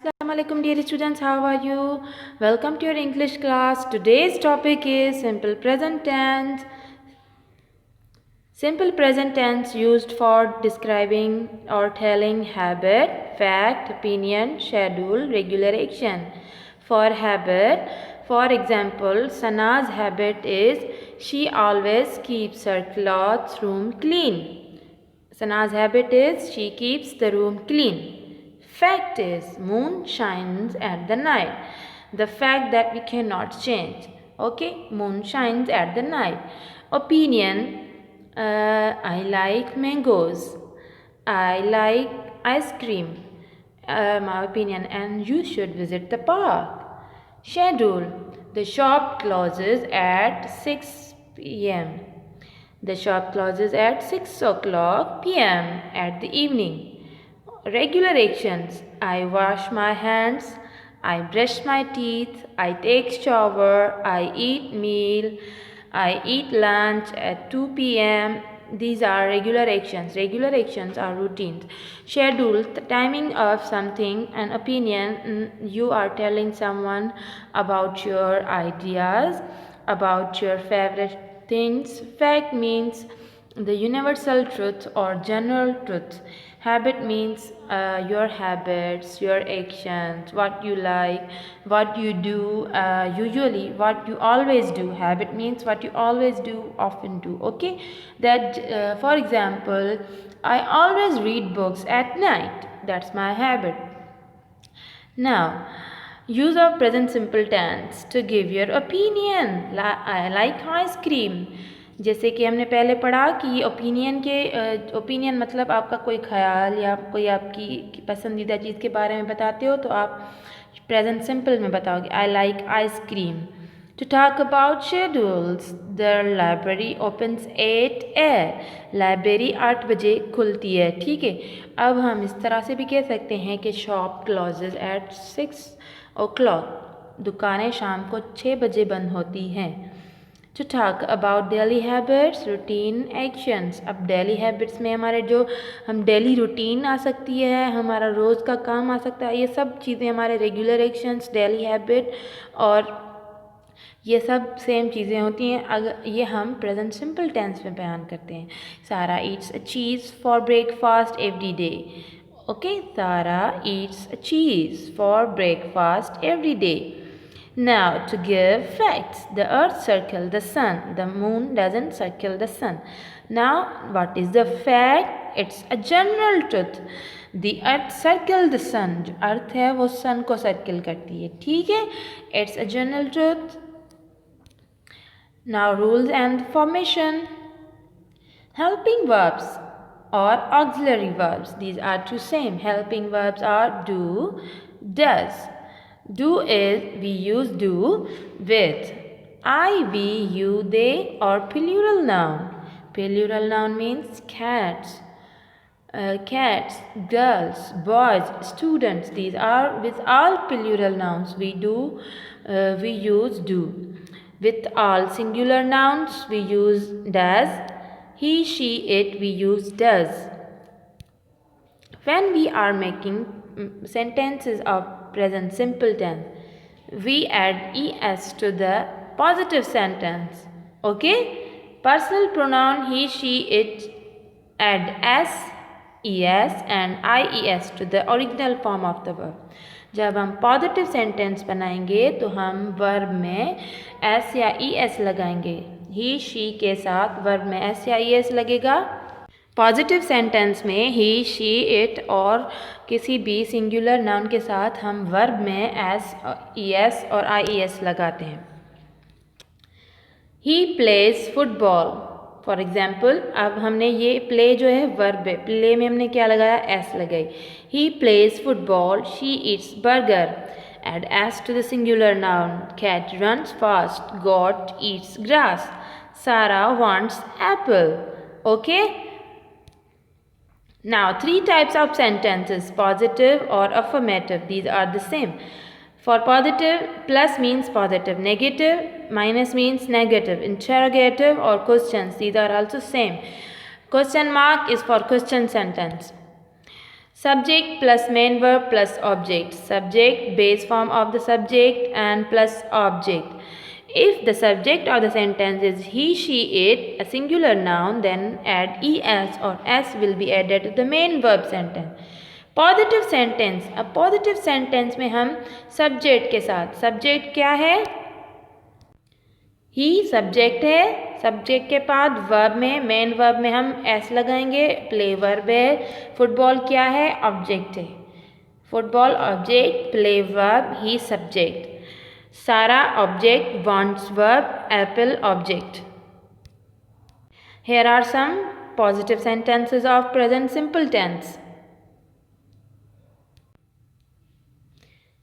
Assalamualaikum dear students, how are you? Welcome to your English class. Today's topic is simple present tense. Simple present tense used for describing or telling habit, fact, opinion, schedule, regular action. For habit, for example, Sana's habit is she always keeps her clothes room clean. Sana's habit is she keeps the room clean. Fact is moon shines at the night. The fact that we cannot change. Okay, moon shines at the night. Opinion, I like mangoes. I like ice cream. My opinion, and you should visit the park. Schedule, the shop closes at 6 p.m. The shop closes at 6 o'clock p.m. at the evening. Regular actions, I wash my hands, I brush my teeth, I take shower, I eat meal, I eat lunch at 2 p.m. These are regular actions. Regular actions are routines. Schedule, the timing of something. An opinion, you are telling someone about your ideas, about your favorite things. Fact means the universal truth or general truth. Habit means your habits, your actions, what you like, what you do usually, what you always do. Habit means what you always do, often do. Okay, that for example, I always read books at night. That's my habit. Now, use of present simple tense to give your opinion. I like ice cream. जैसे कि हमने पहले पढ़ा कि opinion मतलब आपका कोई ख्याल या कोई आपकी पसंदीदा चीज़ के बारे में बताते हो तो आप प्रेजेंट सिंपल में बताओगे I like ice cream. To talk about schedules, the library opens 8 a. Library 8 बजे खुलती है. ठीक है, अब हम इस तरह से भी कह सकते हैं कि शॉप क्लोजेज एट 6 o'clock. दुकानें शाम को 6 बजे बंद होती हैं. To talk about daily habits, routine actions. अब daily habits में हमारे जो हम daily routine आ सकती है, हमारा रोज़ का काम आ सकता है, ये सब चीज़ें हमारे regular actions, daily habit और ये सब सेम चीज़ें होती हैं. अगर ये हम प्रेजेंट सिंपल टेंस में बयान करते हैं. Sarah eats a cheese for breakfast every day. Okay, Sarah eats a cheese for breakfast every day. Now to give facts, the earth circles the sun, the moon doesn't circle the sun. Now what is the fact? It's a general truth. The earth circles the sun. जो अर्थ है वो सन को circle करती है. ठीक है, it's a general truth. Now rules and formation. Helping verbs or auxiliary verbs. These are two same. Helping verbs are do, does. Do is we use do with I, we, you, they or plural noun. Plural noun means cats. Cats, girls, boys, students. These are with all plural nouns. We use do. With all singular nouns, we use does. He, she, it, we use does. When we are making sentences of present simple tense, we add es to the positive sentence. Okay? Personal pronoun he, she, it, add s, es and ies to the original form of the verb. जब हम positive sentence बनाएंगे तो हम verb में S या E S लगाएंगे. ही she के साथ वर्ब में एस या ई एस लगेगा. पॉजिटिव सेंटेंस में ही, शी, इट और किसी भी सिंगुलर नाउन के साथ हम वर्ब में एस, ई एस और आई ई एस लगाते हैं. ही प्लेज फुटबॉल. फॉर एग्जाम्पल, अब हमने ये प्ले जो है वर्ब है, प्ले में हमने क्या लगाया, एस लगाई. He plays football. She eats burger. Add s to the singular noun. Cat runs fast. Goat eats grass. Sarah wants apple. Okay. Now, three types of sentences, positive or affirmative. These are the same. For positive, plus means positive. Negative, minus means negative. Interrogative or questions. These are also same. Question mark is for question sentence. Subject plus main verb plus object. Subject, base form of the subject, and plus object. If the subject of the sentence is he, she, it, a singular noun, then add es or s will be added to the main verb sentence. Positive sentence, अब positive sentence में हम subject के साथ, subject क्या है, ही subject है, subject के बाद वर्ब में, मेन वर्ब में हम एस लगाएंगे, प्ले वर्ब है, फुटबॉल क्या है, ऑब्जेक्ट है, फुटबॉल ऑब्जेक्ट, प्ले वर्ब, ही सब्जेक्ट, सारा object, wants verb, Apple object. Here are some positive sentences of present simple tense.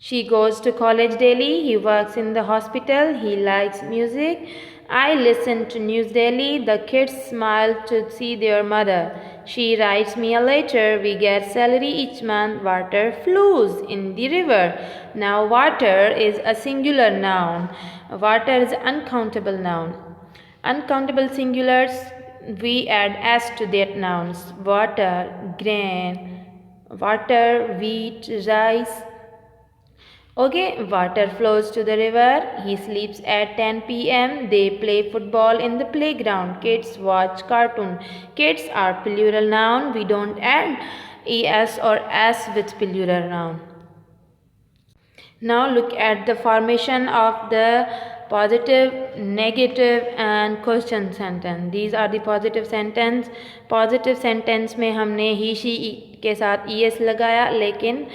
She goes to college daily. He works in the hospital. He likes music. I listen to news daily. The kids smile to see their mother. She writes me a letter. We get salary each month. Water flows in the river. Now water is a singular noun. Water is uncountable noun. Uncountable singulars, we add s to that nouns. Water, grain, water, wheat, rice. Okay, water flows to the river. He sleeps at 10 p.m. They play football in the playground. Kids watch cartoon. Kids are plural noun. We don't add es or s with plural noun. Now look at the formation of the positive, negative and question sentence. These are the positive sentence. Positive sentence में हमने he, she के साथ es लगाया, लेकिन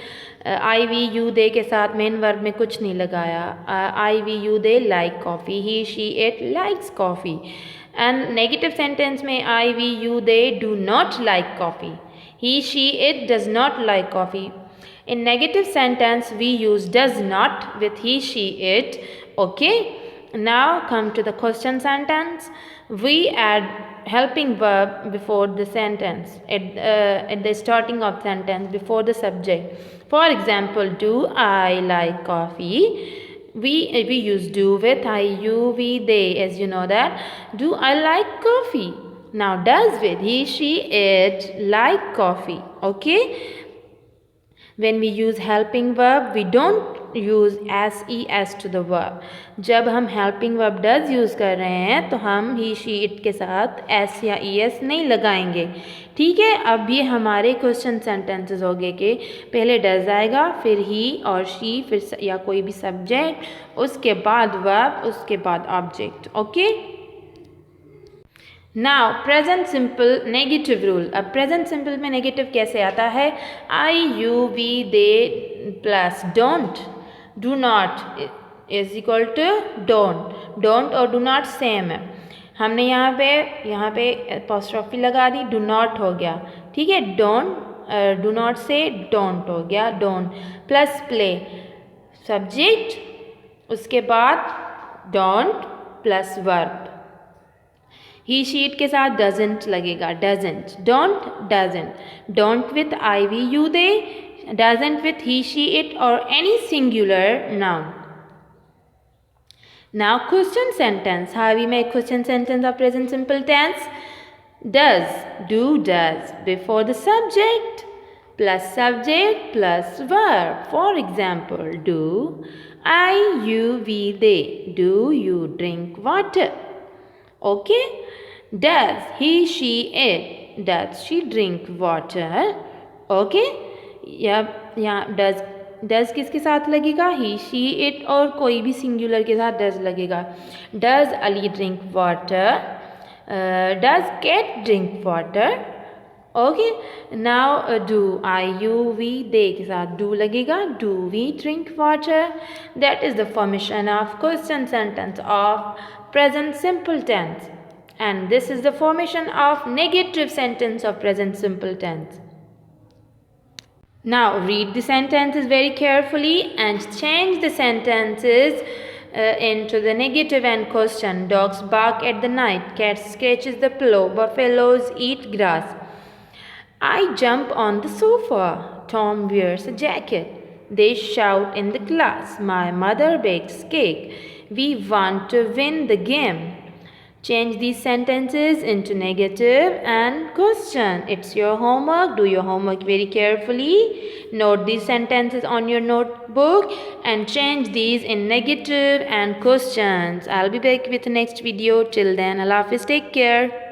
I, we, you, they के साथ main verb में कुछ नहीं लगाया. I, we, you, they like coffee. He, she, it likes coffee. And negative sentence में I, we, you, they do not like coffee. He, she, it does not like coffee. In negative sentence, we use does not with he, she, it. Okay. Now come to the question sentence. We add helping verb before the sentence, at the starting of sentence, before the subject. For example, do I like coffee? We use do with I, you, we, they, as you know that. Do I like coffee? Now does with he, she, it like coffee. Okay. When we use helping verb, we don't use es to the verb. जब हम helping verb does use कर रहे हैं तो हम he, she, it के साथ s या es नहीं लगाएंगे. ठीक है. अब ये हमारे क्वेश्चन सेंटेंसेस हो गए कि पहले does आएगा, फिर he और she, फिर या कोई भी सब्जेक्ट, उसके बाद verb, उसके बाद object. Okay. Now present simple negative rule. अब present simple में negative कैसे आता है? I, you, we, they plus don't. Do not is equal to don't. Don't और do not same है. हमने यहाँ पे apostrophe लगा दी, do not हो गया. ठीक है. Don't, do not say don't हो गया. Don't plus play subject, उसके बाद don't plus verb. He, she, it के साथ doesn't लगेगा. Doesn't. Don't, doesn't. Don't with I, we, you, they. Doesn't with he, she, it or any singular noun. Now question sentence. How we make question sentence of present simple tense? Does, do, does before the subject plus verb. For example, do I, you, we, they. Do you drink water? Okay. Does he, she, it, does she drink water? Okay. यहाँ does किसके साथ लगेगा? He, she, it और कोई भी singular के साथ does लगेगा. Does Ali drink water? Does cat drink water? Okay. Now do I, you, we, they के साथ do लगेगा. Do we drink water? That is the formation of question sentence of present simple tense. And this is the formation of negative sentence of present simple tense. Now read the sentences very carefully and change the sentences into the negative and question. Dogs bark at the night. Cat scratches the pillow. Buffaloes eat grass. I jump on the sofa. Tom wears a jacket. They shout in the class. My mother bakes cake. We want to win the game. Change these sentences into negative and question. It's your homework. Do your homework very carefully. Note these sentences on your notebook and change these in negative and questions. I'll be back with the next video. Till then, Allah Hafiz. Take care.